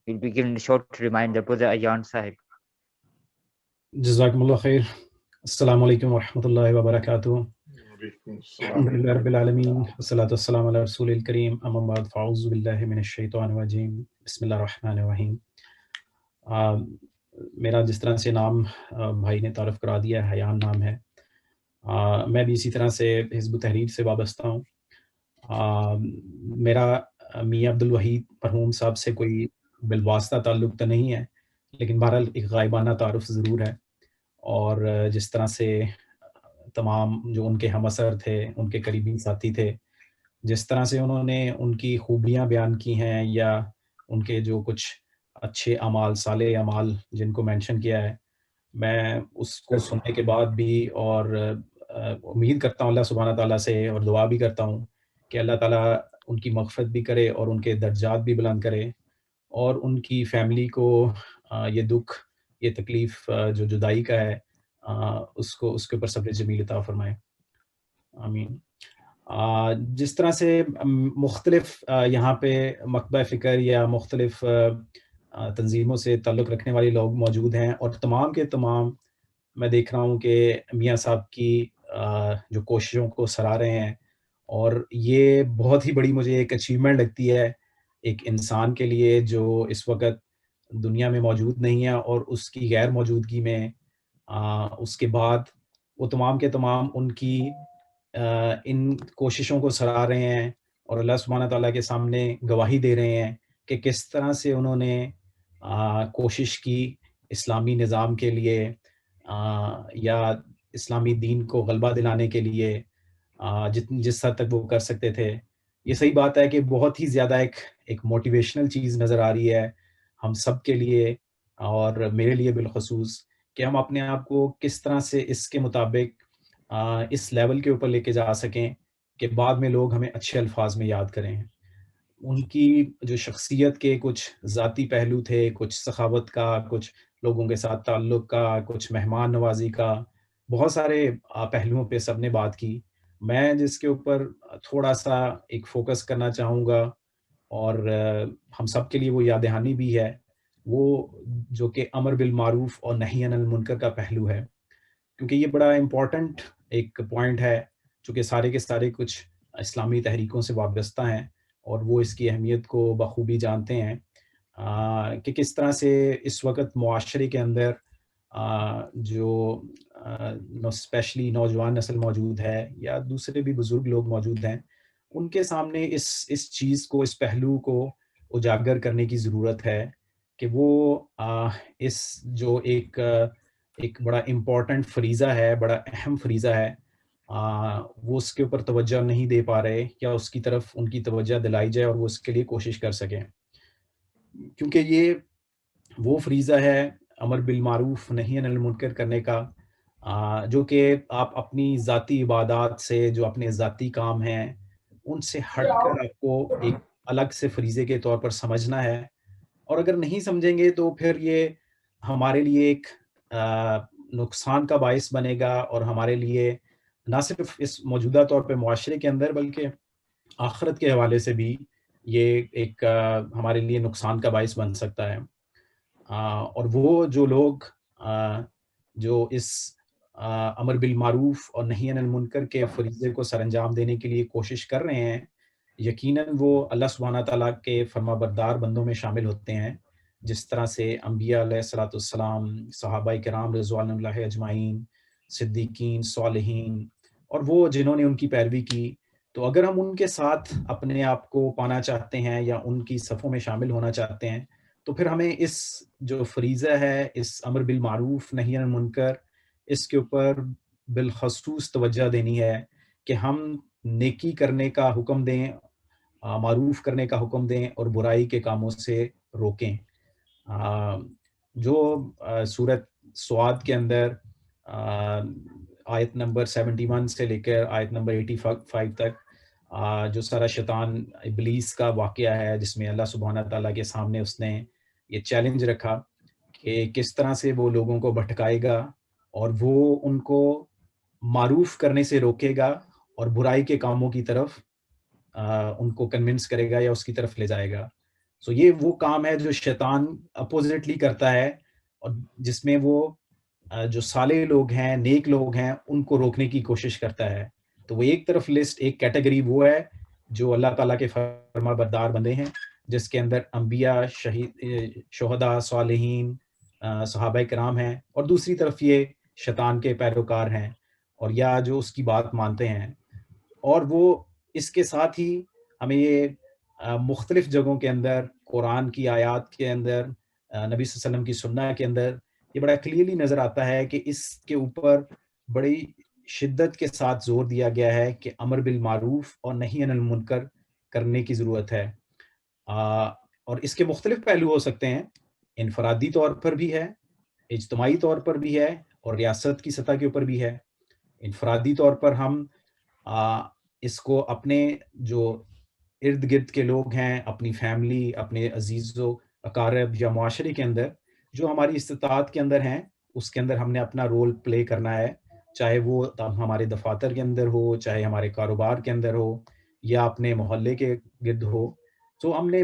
we'll begin a short reminder. Brother Ayan Sahib. جزاکم اللہ خیر. السلام علیکم ورحمۃ اللہ وبرکاتہ. الحمدللہ رب العالمین والصلاۃ والسلام علی رسول الکریم. اما بعد فاعوذ باللہ من الشیطان الرجیم. بسم اللہ الرحمن الرحیم. میرا جس طرح سے نام بھائی نے تعارف کرا دیا ہے، حیان نام ہے. میں بھی اسی طرح سے حزب تحریر سے وابستہ ہوں. میرا میاں عبدالوحید مرحوم صاحب سے کوئی بالواسطہ تعلق تو نہیں ہے، لیکن بہرحال ایک غائبانہ تعارف ضرور ہے. اور جس طرح سے تمام جو ان کے ہم اثر تھے، ان کے قریبی ساتھی تھے، جس طرح سے انہوں نے ان کی خوبیاں بیان کی ہیں یا ان کے جو کچھ اچھے اعمال، صالح اعمال جن کو مینشن کیا ہے، میں اس کو سننے کے بعد بھی اور امید کرتا ہوں اللہ سبحانہ تعالیٰ سے اور دعا بھی کرتا ہوں کہ اللہ تعالیٰ ان کی مغفرت بھی کرے اور ان کے درجات بھی بلند کرے، اور ان کی فیملی کو یہ دکھ، یہ تکلیف جو جدائی کا ہے، اس کے اوپر صبر جمیل عطا فرمائے. آمین. جس طرح سے مختلف یہاں پہ مکتبہ فکر یا مختلف تنظیموں سے تعلق رکھنے والے لوگ موجود ہیں، اور تمام کے تمام میں دیکھ رہا ہوں کہ میاں صاحب کی جو کوششوں کو سراہ رہے ہیں، اور یہ بہت ہی بڑی مجھے ایک اچیومنٹ لگتی ہے ایک انسان کے لیے جو اس وقت دنیا میں موجود نہیں ہے، اور اس کی غیر موجودگی میں اس کے بعد وہ تمام کے تمام ان کی ان کوششوں کو سراہ رہے ہیں اور اللہ سبحانہ تعالیٰ کے سامنے گواہی دے رہے ہیں کہ کس طرح سے انہوں نے کوشش کی اسلامی نظام کے لیے یا اسلامی دین کو غلبہ دلانے کے لیے جس حد تک وہ کر سکتے تھے. یہ صحیح بات ہے کہ بہت ہی زیادہ ایک موٹیویشنل چیز نظر آ رہی ہے ہم سب کے لیے، اور میرے لیے بالخصوص، کہ ہم اپنے آپ کو کس طرح سے اس کے مطابق اس لیول کے اوپر لے کے جا سکیں کہ بعد میں لوگ ہمیں اچھے الفاظ میں یاد کریں. ان کی جو شخصیت کے کچھ ذاتی پہلو تھے، کچھ سخاوت کا، کچھ لوگوں کے ساتھ تعلق کا، کچھ مہمان نوازی کا، بہت سارے پہلوؤں پہ سب نے بات کی. میں جس کے اوپر تھوڑا سا ایک فوکس کرنا چاہوں گا، اور ہم سب کے لیے وہ یاد دہانی بھی ہے، وہ جو کہ امر بالمعروف اور نہی عن المنکر کا پہلو ہے، کیونکہ یہ بڑا امپورٹنٹ ایک پوائنٹ ہے، چونکہ سارے کے سارے کچھ اسلامی تحریکوں سے وابستہ ہیں اور وہ اس کی اہمیت کو بخوبی جانتے ہیں کہ کس طرح سے اس وقت معاشرے کے اندر جو اسپیشلی نوجوان نسل موجود ہے یا دوسرے بھی بزرگ لوگ موجود ہیں، ان کے سامنے اس چیز کو، اس پہلو کو اجاگر کرنے کی ضرورت ہے کہ وہ اس جو ایک بڑا امپورٹنٹ فریضہ ہے، بڑا اہم فریضہ ہے، وہ اس کے اوپر توجہ نہیں دے پا رہے، یا اس کی طرف ان کی توجہ دلائی جائے اور وہ اس کے لیے کوشش کر سکیں. کیونکہ یہ وہ فریضہ ہے امر بالمعروف نہی عن المنکر کرنے کا، جو کہ آپ اپنی ذاتی عبادات سے، جو اپنے ذاتی کام ہیں، ان سے ہٹ کر آپ کو ایک الگ سے فریضے کے طور پر سمجھنا ہے. اور اگر نہیں سمجھیں گے تو پھر یہ ہمارے لیے ایک نقصان کا باعث بنے گا، اور ہمارے لیے نہ صرف اس موجودہ طور پہ معاشرے کے اندر بلکہ آخرت کے حوالے سے بھی یہ ایک ہمارے لیے نقصان کا باعث بن سکتا ہے. اور وہ جو لوگ جو اس امر بالمعروف اور نہی عن المنکر کے فریضے کو سر انجام دینے کے لیے کوشش کر رہے ہیں، یقیناً وہ اللہ سبحانہ تعالیٰ کے فرما بردار بندوں میں شامل ہوتے ہیں، جس طرح سے انبیاء علیہ الصلوۃ والسلام، صحابہ کرام رضوان اللہ اجمعین، صدیقین، صالحین، اور وہ جنہوں نے ان کی پیروی کی. تو اگر ہم ان کے ساتھ اپنے آپ کو پانا چاہتے ہیں یا ان کی صفوں میں شامل ہونا چاہتے ہیں، تو پھر ہمیں اس جو فریضہ ہے، اس امر بالمعروف نہی عن المنکر، اس کے اوپر بالخصوص توجہ دینی ہے کہ ہم نیکی کرنے کا حکم دیں، معروف کرنے کا حکم دیں، اور برائی کے کاموں سے روکیں. جو سورۃ سواد کے اندر آیت نمبر 71 سے لے کر آیت نمبر 85 تک جو سارا شیطان ابلیس کا واقعہ ہے، جس میں اللہ سبحانہ تعالیٰ کے سامنے اس نے یہ چیلنج رکھا کہ کس طرح سے وہ لوگوں کو بھٹکائے گا اور وہ ان کو معروف کرنے سے روکے گا اور برائی کے کاموں کی طرف ان کو کنونس کرے گا یا اس کی طرف لے جائے گا. سو یہ وہ کام ہے جو شیطان اپوزٹلی کرتا ہے، اور جس میں وہ جو صالح لوگ ہیں، نیک لوگ ہیں، ان کو روکنے کی کوشش کرتا ہے. تو وہ ایک طرف لسٹ، ایک کیٹیگری وہ ہے جو اللہ تعالیٰ کے فرما بردار بندے ہیں، جس کے اندر انبیاء، شہداء، صالحین، صحابہ کرام ہیں، اور دوسری طرف یہ شیطان کے پیروکار ہیں، اور یا جو اس کی بات مانتے ہیں. اور وہ اس کے ساتھ ہی ہمیں یہ مختلف جگہوں کے اندر، قرآن کی آیات کے اندر، نبی صلی اللہ علیہ وسلم کی سنہ کے اندر یہ بڑا کلیئرلی نظر آتا ہے کہ اس کے اوپر بڑی شدت کے ساتھ زور دیا گیا ہے کہ امر بالمعروف اور نہی عن المنکر کرنے کی ضرورت ہے. اور اس کے مختلف پہلو ہو سکتے ہیں، انفرادی طور پر بھی ہے، اجتماعی طور پر بھی ہے، اور ریاست کی سطح کے اوپر بھی ہے. انفرادی طور پر ہم اس کو اپنے جو ارد گرد کے لوگ ہیں، اپنی فیملی، اپنے عزیز و اقارب یا معاشرے کے اندر جو ہماری استطاعت کے اندر ہیں، اس کے اندر ہم نے اپنا رول پلے کرنا ہے، چاہے وہ ہمارے دفاتر کے اندر ہو، چاہے ہمارے کاروبار کے اندر ہو، یا اپنے محلے کے گرد ہو. تو ہم نے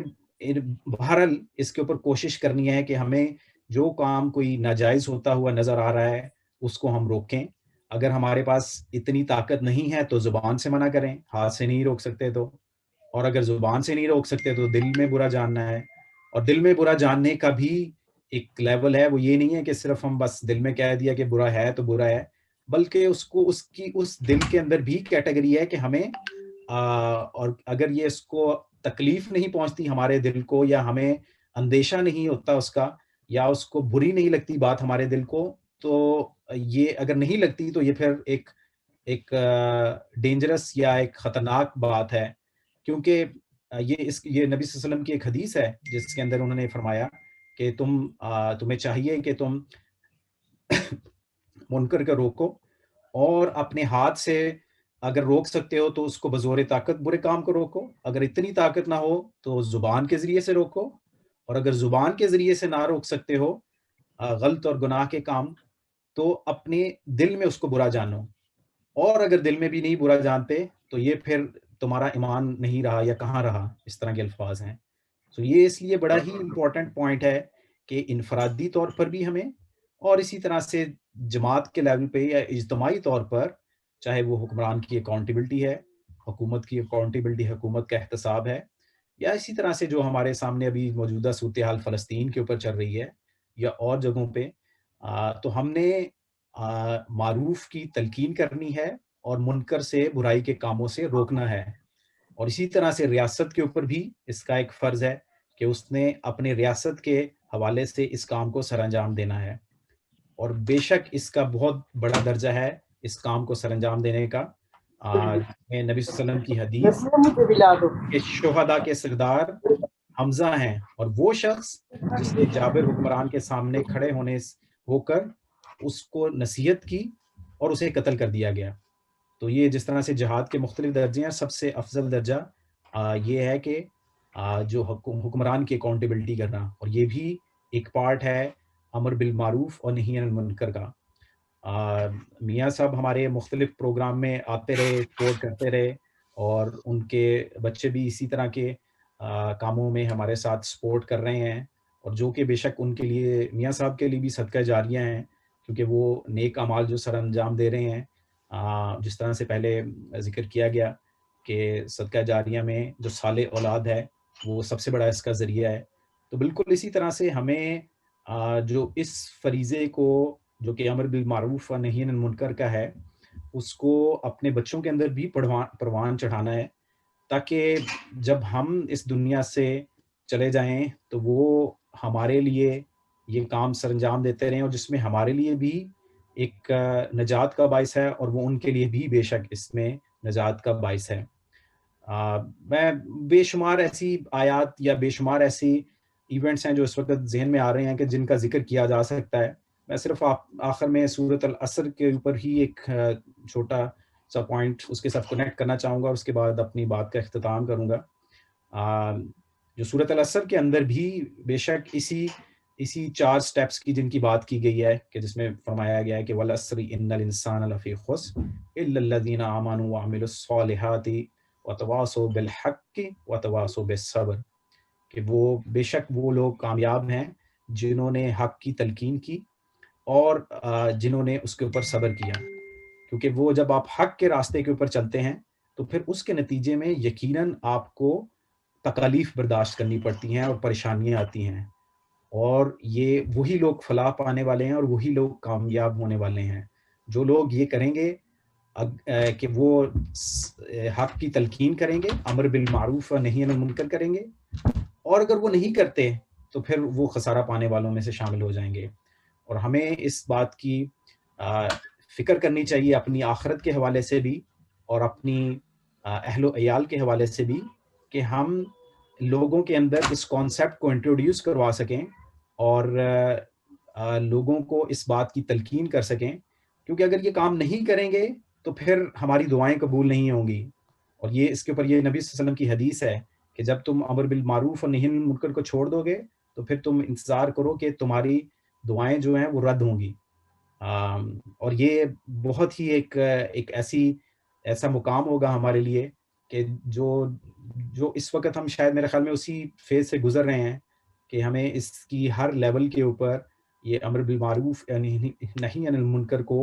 بہرحال اس کے اوپر کوشش کرنی ہے کہ ہمیں جو کام کوئی ناجائز ہوتا ہوا نظر آ رہا ہے اس کو ہم روکیں. اگر ہمارے پاس اتنی طاقت نہیں ہے تو زبان سے منع کریں، ہاتھ سے نہیں روک سکتے تو، اور اگر زبان سے نہیں روک سکتے تو دل میں برا جاننا ہے. اور دل میں برا جاننے کا بھی ایک لیول ہے، وہ یہ نہیں ہے کہ صرف ہم بس دل میں کہہ دیا کہ برا ہے تو برا ہے، بلکہ اس کو اس دل کے اندر بھی کیٹیگری ہے کہ ہمیں اور اگر یہ اس کو تکلیف نہیں پہنچتی ہمارے دل کو، یا ہمیں اندیشہ نہیں ہوتا اس کا، یا اس کو بری نہیں لگتی بات ہمارے دل کو، تو یہ اگر نہیں لگتی تو یہ پھر ایک ڈینجرس یا ایک خطرناک بات ہے. کیونکہ یہ نبی صلی اللہ علیہ وسلم کی ایک حدیث ہے جس کے اندر انہوں نے فرمایا کہ تمہیں چاہیے کہ تم منکر کو روکو، اور اپنے ہاتھ سے اگر روک سکتے ہو تو اس کو بزور طاقت برے کام کو روکو، اگر اتنی طاقت نہ ہو تو زبان کے ذریعے سے روکو، اور اگر زبان کے ذریعے سے نہ روک سکتے ہو غلط اور گناہ کے کام، تو اپنے دل میں اس کو برا جانو. اور اگر دل میں بھی نہیں برا جانتے تو یہ پھر تمہارا ایمان نہیں رہا یا کہاں رہا، اس طرح کے الفاظ ہیں. تو یہ اس لیے بڑا ہی امپورٹنٹ پوائنٹ ہے کہ انفرادی طور پر بھی ہمیں، اور اسی طرح سے جماعت کے لیول پہ یا اجتماعی طور پر، چاہے وہ حکمران کی اکاؤنٹیبلٹی ہے، حکومت کی اکاؤنٹیبلٹی، حکومت کا احتساب ہے، یا اسی طرح سے جو ہمارے سامنے ابھی موجودہ صورتحال فلسطین کے اوپر چل رہی ہے یا اور جگہوں پہ، تو ہم نے معروف کی تلقین کرنی ہے اور منکر سے، برائی کے کاموں سے روکنا ہے. اور اسی طرح سے ریاست کے اوپر بھی اس کا ایک فرض ہے کہ اس نے اپنے ریاست کے حوالے سے اس کام کو سر انجام دینا ہے. اور بے شک اس کا بہت بڑا درجہ ہے اس کام کو سر انجام دینے کا. نبی صلی اللہ علیہ وسلم کی حدیث کہ شہداء کے سردار حمزہ ہیں، اور وہ شخص جس نے جابر حکمران کے سامنے کھڑے ہو کر اس کو نصیحت کی اور اسے قتل کر دیا گیا. تو یہ جس طرح سے جہاد کے مختلف درجے ہیں، سب سے افضل درجہ یہ ہے کہ جو حکمران کی اکاؤنٹیبلٹی کرنا، اور یہ بھی ایک پارٹ ہے امر بالمعروف اور نہی عن المنکر کا. میاں صاحب ہمارے مختلف پروگرام میں آتے رہے، سپورٹ کرتے رہے، اور ان کے بچے بھی اسی طرح کے کاموں میں ہمارے ساتھ سپورٹ کر رہے ہیں، اور جو کہ بے شک ان کے لیے، میاں صاحب کے لیے بھی صدقہ جاریہ ہیں، کیونکہ وہ نیک اعمال جو سر انجام دے رہے ہیں، جس طرح سے پہلے ذکر کیا گیا کہ صدقہ جاریہ میں جو صالح اولاد ہے وہ سب سے بڑا اس کا ذریعہ ہے. تو بالکل اسی طرح سے ہمیں جو اس فریضے کو، جو کہ امر بالمعروف و نہی عن المنکر کا ہے، اس کو اپنے بچوں کے اندر بھی پروان چڑھانا ہے، تاکہ جب ہم اس دنیا سے چلے جائیں تو وہ ہمارے لیے یہ کام سر انجام دیتے رہیں، اور جس میں ہمارے لیے بھی ایک نجات کا باعث ہے، اور وہ ان کے لیے بھی بے شک اس میں نجات کا باعث ہے. میں بے شمار ایسی آیات یا بے شمار ایسی ایونٹس ہیں جو اس وقت ذہن میں آ رہے ہیں کہ جن کا ذکر کیا جا سکتا ہے. میں صرف آخر میں سورۃ العصر کے اوپر ہی ایک چھوٹا سا پوائنٹ اس کے ساتھ کنیکٹ کرنا چاہوں گا، اور اس کے بعد اپنی بات کا اختتام کروں گا. جو سورۃ العصر کے اندر بھی بے شک اسی 4 سٹیپس کی جن کی بات کی گئی ہے، کہ جس میں فرمایا گیا ہے کہ والعصر ان الانسان لفی خسر الا الذین آمنوا وعملوا الصالحات وتواصوا بالحق وتواصوا بالصبر، کہ وہ بے شک وہ لوگ کامیاب ہیں جنہوں نے حق کی تلقین کی اور جنہوں نے اس کے اوپر صبر کیا، کیونکہ وہ جب آپ حق کے راستے کے اوپر چلتے ہیں تو پھر اس کے نتیجے میں یقیناً آپ کو تکالیف برداشت کرنی پڑتی ہیں اور پریشانیاں آتی ہیں، اور یہ وہی لوگ فلاح پانے والے ہیں اور وہی لوگ کامیاب ہونے والے ہیں جو لوگ یہ کریں گے کہ وہ حق کی تلقین کریں گے، امر بالمعروف و نہی عن المنکر کریں گے، اور اگر وہ نہیں کرتے تو پھر وہ خسارہ پانے والوں میں سے شامل ہو جائیں گے۔ اور ہمیں اس بات کی فکر کرنی چاہیے اپنی آخرت کے حوالے سے بھی اور اپنی اہل و عیال کے حوالے سے بھی، کہ ہم لوگوں کے اندر اس کانسیپٹ کو انٹروڈیوس کروا سکیں اور لوگوں کو اس بات کی تلقین کر سکیں، کیونکہ اگر یہ کام نہیں کریں گے تو پھر ہماری دعائیں قبول نہیں ہوں گی۔ اور یہ اس کے اوپر یہ نبی صلی اللہ علیہ وسلم کی حدیث ہے کہ جب تم امر بالمعروف اور نہی عن المنکر کو چھوڑ دو گے تو پھر تم انتظار کرو کہ تمہاری دعائیں جو ہیں وہ رد ہوں گی۔ اور یہ بہت ہی ایک ایسا مقام ہوگا ہمارے لیے کہ جو اس وقت ہم شاید میرے خیال میں اسی فیز سے گزر رہے ہیں کہ ہمیں اس کی ہر لیول کے اوپر یہ امر بالمعروف یعنی نہی عن المنکر کو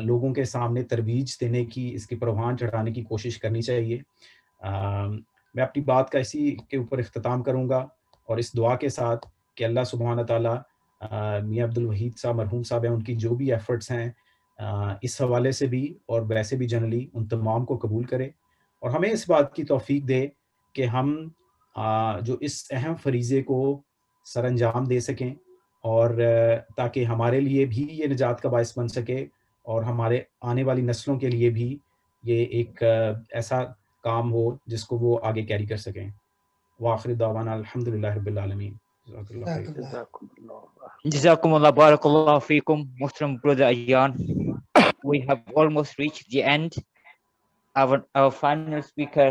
لوگوں کے سامنے ترویج دینے کی، اس کی پروان چڑھانے کی کوشش کرنی چاہیے۔ میں اپنی بات کا اسی کے اوپر اختتام کروں گا اور اس دعا کے ساتھ کہ اللہ سبحانہ تعالیٰ میاں عبد الوحید صاحب مرحوم صاحب ہیں، ان کی جو بھی ایفرٹس ہیں اس حوالے سے بھی اور ویسے بھی جنرلی ان تمام کو قبول کرے، اور ہمیں اس بات کی توفیق دے کہ ہم جو اس اہم فریضے کو سر انجام دے سکیں، اور تاکہ ہمارے لیے بھی یہ نجات کا باعث بن سکے اور ہمارے آنے والی نسلوں کے لیے بھی یہ ایک ایسا کام ہو جس کو وہ آگے کیری کر سکیں۔ وآخر دعوانا الحمدللہ رب العالمین۔ جزاک اللہ خیر۔ جزاکم اللہ۔ Jazakumullah, barakallah fikum, Muslim brother Ayan. We have almost reached the end. Our final speaker,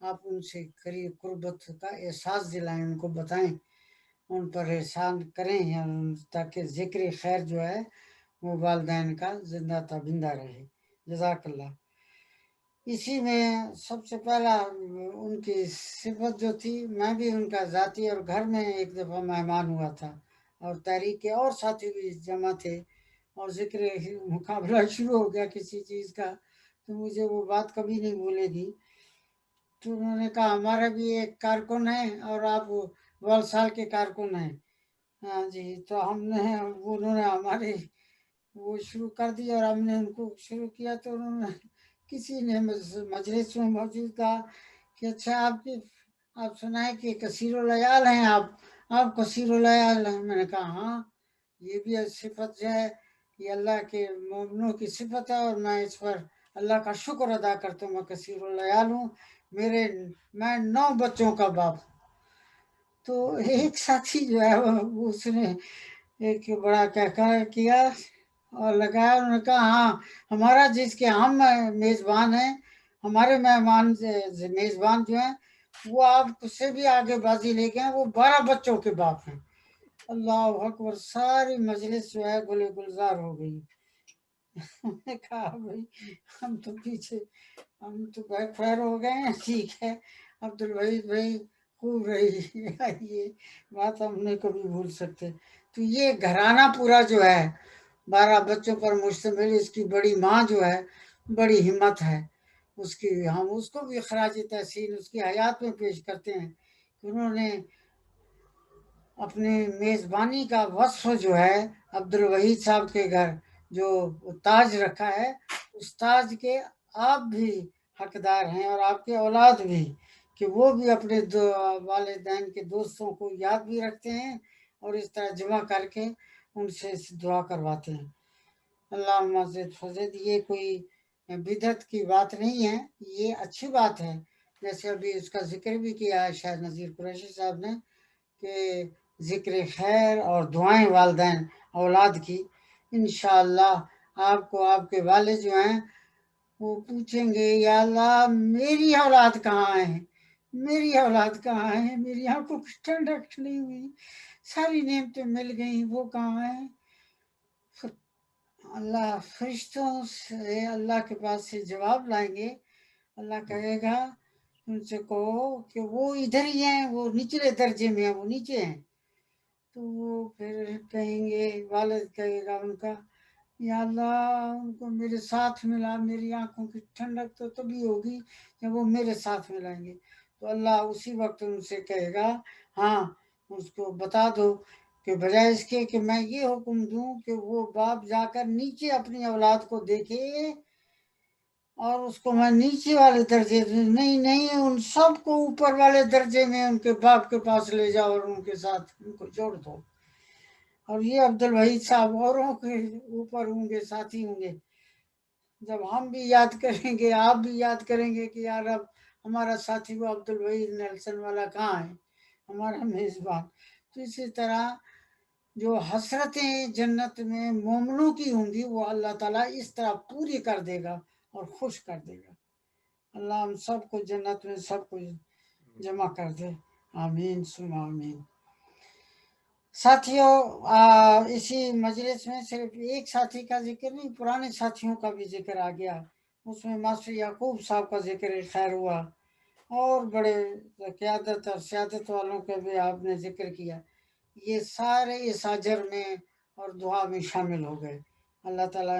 آپ ان سے قریب قربت کا احساس دلائیں، ان کو بتائیں، ان پر احسان کریں، تاکہ ذکر خیر جو ہے وہ والدین کا زندہ تابندہ رہے۔ جزاک اللہ۔ اسی میں سب سے پہلا ان کی صفت جو تھی، میں بھی ان کا ذاتی اور گھر میں ایک دفعہ مہمان ہوا تھا، اور تحریک کے اور ساتھی بھی جمع تھے، اور ذکر مقابلہ شروع ہو گیا کسی چیز کا، تو مجھے وہ بات کبھی نہیں بھولے گی۔ تو انہوں نے کہا ہمارا بھی ایک کارکن ہے اور آپ والسال کے کارکن ہیں۔ ہاں جی، تو ہم نے انہوں نے ہمارے وہ شروع کر دیا اور ہم نے ان کو شروع کیا، تو انہوں نے کسی نے مجلس میں موجود کہا کہ اچھا آپ سنائیں کہ کثیر العیال ہیں آپ کثیر العیال ہیں۔ میں نے کہا ہاں، یہ بھی صفت جو ہے یہ اللہ کے مومنوں کی صفت ہے، اور میں اس پر اللہ کا شکر ادا کرتا ہوں، میں کثیر العیال ہوں، میں 9 بچوں کا باپ ہوں۔ تو ایک ساتھی جو ہے اس نے ایک بڑا کیا اور لگایا، انہوں نے کہا ہاں، ہمارا جس کے ہم میزبان ہیں، ہمارے مہمان میزبان جو ہیں وہ آپ سے بھی آگے بازی لے گئے ہیں، وہ 12 بچوں کے باپ ہیں۔ اللہ اکبر، ساری مجلس جو ہے گلے گلزار ہو گئی۔ میں نے کہا بھائی ہم تو پیچھے، ہم تو بیک فائر ہو گئے ہیں، ٹھیک ہے عبدالوحید بھائی خوب رہی، یہ بات ہم نہیں کبھی بھول سکتے۔ تو یہ گھرانہ پورا جو ہے 12 بچوں پر مشتمل، اس کی بڑی ماں جو ہے بڑی ہمت ہے اس کی، ہم اس کو بھی خراج تحسین اس کی حیات میں پیش کرتے ہیں کہ انہوں نے اپنے میزبانی کا وصف جو ہے عبدالوحید صاحب کے گھر جو تاج رکھا ہے، اس تاج کے آپ بھی حقدار ہیں، اور آپ کے اولاد بھی، کہ وہ بھی اپنے والدین کے دوستوں کو یاد بھی رکھتے ہیں اور اس طرح جمع کر کے ان سے دعا کرواتے ہیں۔ اللہ مزید فضید، یہ کوئی بدعت کی بات نہیں ہے، یہ اچھی بات ہے، جیسے ابھی اس کا ذکر بھی کیا ہے شاید نذیر قریشی صاحب نے، کہ ذکر خیر اور دعائیں والدین اولاد کی، انشاءاللہ آپ کو آپ کے والد جو ہیں وہ پوچھیں گے یا اللہ میری اولاد کہاں ہے، میری اولاد کہاں ہے، میری آنکھوں کی ٹھنڈک نہیں ہوئی، ساری نعمتیں مل گئیں، وہ کہاں ہیں؟ اللہ فرشتوں سے اللہ کے پاس سے جواب لائیں گے، اللہ کہے گا ان سے کہو کہ وہ ادھر ہی ہیں، وہ نچلے درجے میں ہیں، وہ نیچے ہیں۔ تو وہ پھر کہیں گے، والد کہے گا ان کا یا اللہ ان کو میرے ساتھ ملا، میری آنکھوں کی ٹھنڈک تو تبھی ہوگی جب وہ میرے ساتھ ملائیں گے۔ تو اللہ اسی وقت ان سے کہے گا ہاں اس کو بتا دو کہ بجائے اس کے کہ میں یہ حکم دوں کہ وہ باپ جا کر نیچے اپنی اولاد کو دیکھے اور اس کو میں نیچے والے درجے نہیں ان سب کو اوپر والے درجے میں ان کے باپ کے پاس لے جاؤ اور ان کے ساتھ ان کو جوڑ دو۔ اور یہ عبدالوحید صاحب اوروں کے اوپر ہوں گے، ساتھی ہوں گے، جب ہم بھی یاد کریں گے، آپ بھی یاد کریں گے کہ یار اب ہمارا ساتھی وہ عبدالوحید نیلسن والا کہاں ہے، ہمارا میزبان۔ تو اسی طرح جو حسرتیں جنت میں مومنوں کی ہوں گی وہ اللہ تعالیٰ اس طرح پوری کر دے گا اور خوش کر دے گا۔ اللہ ہم سب کو جنت میں سب کو جمع کر دے، آمین ثم آمین۔ ساتھیوں، اسی مجلس میں صرف ایک ساتھی کا ذکر نہیں، پرانے ساتھیوں کا بھی ذکر آ گیا، اس میں ماسٹر یعقوب صاحب کا ذکر خیر ہوا، اور بڑے قیادت اور سیادت والوں کا بھی آپ نے ذکر کیا، یہ سارے اس اجر میں اور دعا میں شامل ہو گئے۔ اللہ تعالیٰ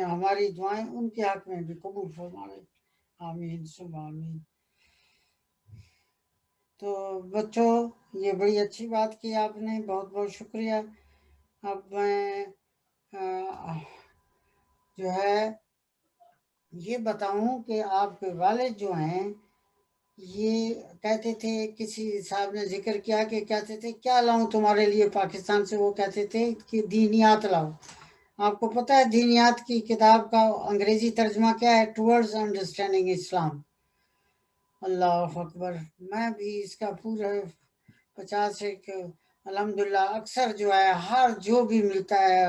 ہماری دعائیں ان کے حق میں بھی قبول فرمائے، آمین ثم آمین۔ تو بچوں یہ بڑی اچھی بات کی آپ نے، بہت بہت شکریہ۔ اب میں جو ہے یہ بتاؤں کہ آپ کے والد جو ہیں یہ کہتے تھے، کسی صاحب نے ذکر کیا کہ کہتے تھے کیا لاؤں تمہارے لیے پاکستان سے، وہ کہتے تھے کہ دینیات لاؤ۔ آپ کو پتہ ہے دینیات کی کتاب کا انگریزی ترجمہ کیا ہے؟ ٹورڈز انڈرسٹینڈنگ اسلام۔ اللہ اکبر، میں بھی اس کا پورا 50 ایک الحمدللہ اکثر جو ہے ہر جو بھی ملتا ہے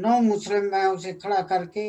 نو مسلم میں اسے کھڑا کر کے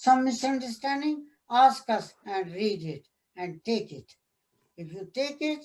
some misunderstanding? Ask us and read it and take it. If you take it,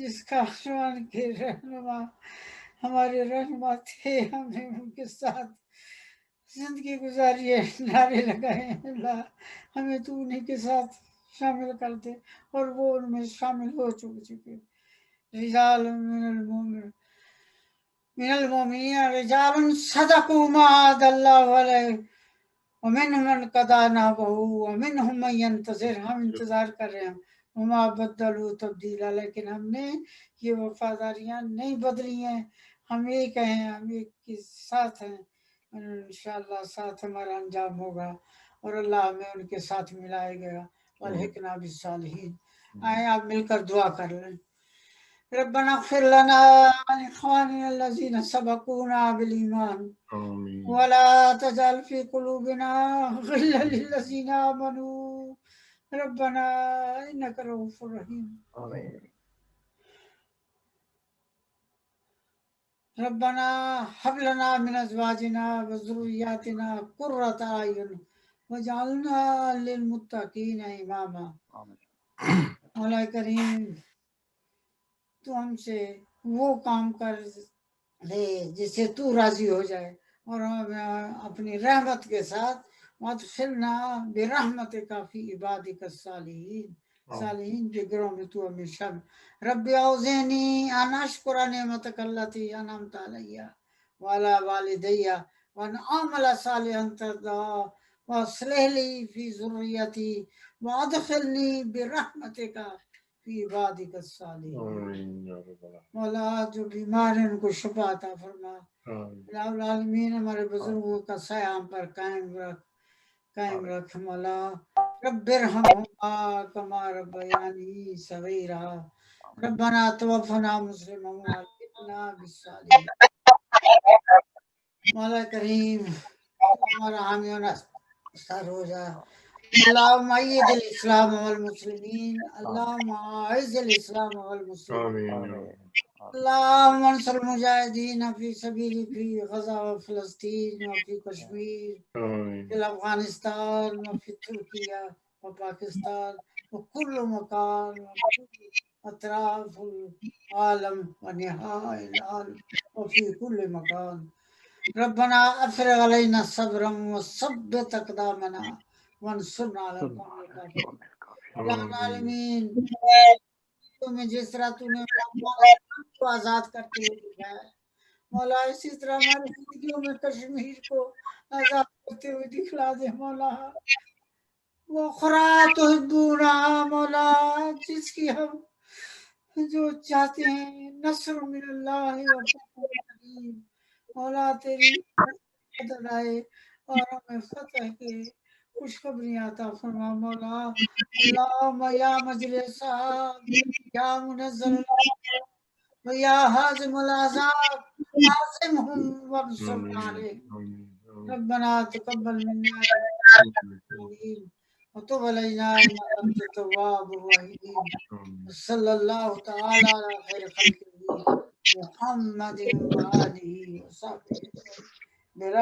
جس کا آسمان کے رہنما ہمارے رہنما تھے، ہم نے ان کے ساتھ زندگی گزاری ہے، نعرے لگائے ہیں اللہ ہمیں تو انہیں کے ساتھ شامل کر دے، اور وہ ان میں شامل ہو چکے رجال من المؤمنین رجال صدقوا ما عاهد اللہ علیہ ومنهم من قضى نحبه ومنهم من ينتظر، ہم انتظار کر رہے ہیں، وما بدلوا تبدیلا، لیکن ہم نے یہ وفاداریاں نہیں بدلی ہیں، ہم ایک ہیں، ہم ایک کے ساتھ ہیں، انشاءاللہ ساتھ ہمارا انجام ہوگا اور اللہ ہمیں ان کے ساتھ ملائے گا، والحقنا بالصالحین۔ آئیں آپ مل کر دعا کر لیں۔ ربنا اغفر لنا ولإخواننا الذين سبقونا بالإيمان ولا تجعل في قلوبنا غلا للذين آمنوا ربنا إنك رؤوف رحيم۔ ربنا هب لنا من أزواجنا وذرياتنا قرة أعين واجعلنا للمتقين إماما۔ مولا کریم تو ہم سے وہ کام کر دے جس سے تو راضی ہو جائے، اور ہمیں اپنی رحمت کے ساتھ وادخلنا برحمتک فی عبادک الصالحین، صالحین کے گروہ میں تو ہمیں شامل۔ رب اوزعنی ان اشکر نعمتک التی انعمت علی وعلی والدی وان اعمل صالحا ترضاه واصلح لی فی ذریتی وادخلنی برحمتک فی عبادک الصالحین۔ مولا جو بیمار ہیں ان کو شفا عطا فرما، الہ العالمین ہمارے بزرگوں کا سایہ ہم پر قائم رکھ مولا۔ رب ارحمہما کما ربیانی صغیرا، ربنا توفنا مسلما والحقنا بالصالحین۔ مولا کریم ہمارا حامی و نصر ہو جا، اللہم اید الاسلام والمسلمین، اللہم اعز الاسلام والمسلمین، اللہم انصر المجاہدین فی سبیل فی غزہ و فلسطین و فی کشمیر فی افغانستان و فی ترکیہ و پاکستان و کل مکان و کل اطراف العالم و نہائی العالم و فی کل مکان۔ ربنا افرغ علینا صبرا وثبت اقدامنا وانصرنا علی القوم الکافرین۔ اللہ العالمین تمہیں جس طرح تو نے کو آزاد کرتے ہوئے دکھایا ہے مولا، اسی طرح ہماری زندگیوں میں کشمیر کو آزاد کرتے ہوئے دکھلا دے مولا۔ وہ خرا تحبونہ مولا، جس کی ہم جو چاہتے ہیں، نصر من اللہ و فتح قریب، مولا تیری مدد آئے اور ہمیں فتح کے خوشخبریاں عطا فرما مولا۔ اللہم یا مجری صاحب یا منزل ویا حازم العذاب عاصمهم وانصرنا علیہم۔ ربنا تقبل منا وتب علینا انک انت التواب الرحیم۔ صلی اللہ تعالی علی خیر خلقہ محمد و آلہ وصحبہ۔